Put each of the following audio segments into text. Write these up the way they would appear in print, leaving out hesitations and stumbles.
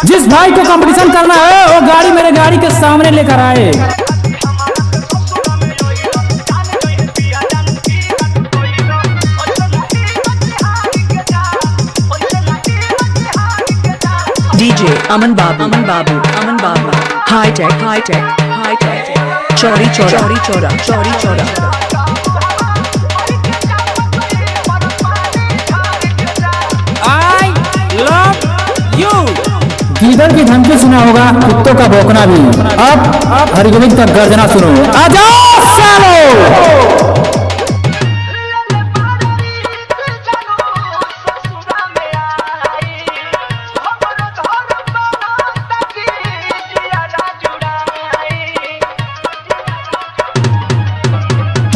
जिस भाई को कंपटीशन करना है वो गाड़ी मेरे गाड़ी के सामने लेकर आए। डीजे अमन बाबू high tech Chauri Chaura I love you. गीदड़ की धमकी सुना होगा, कुत्तों का भौंकना भी। अब हरिगोविंद का गर्जना सुनो। आजा सालो।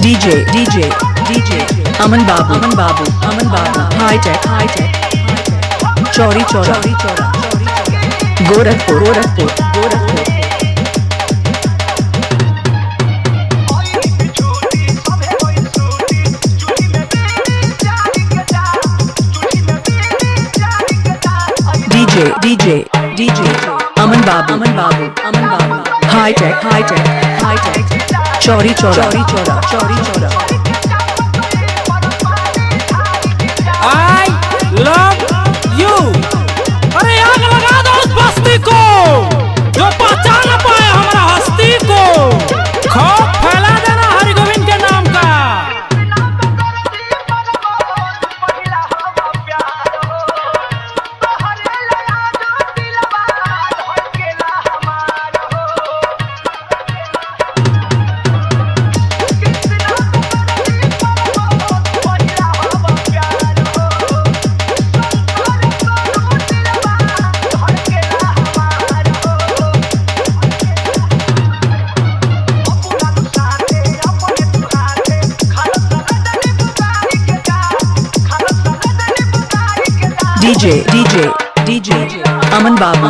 डीजे अमन बाबू high tech Chauri Chaura Gorakhpur DJ अमन बाबू high tech Chauri Chaura I love you. अरे आग लगा दो उस बस्ती को जो पहचान न पाए हमारा हस्ती को। खौफ फैला देना हरिगोविंद के नाम का। डीजे अमन बाबू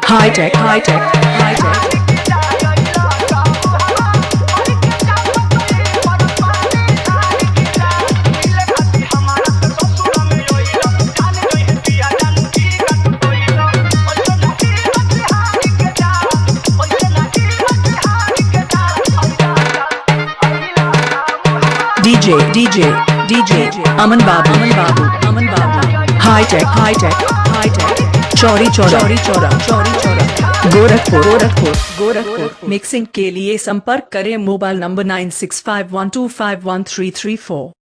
हाई टेक डीजे अमन बाबू high tech Chauri Chaura Gorakhpur. Mixing के लिए संपर्क करें मोबाइल नंबर 9651251334।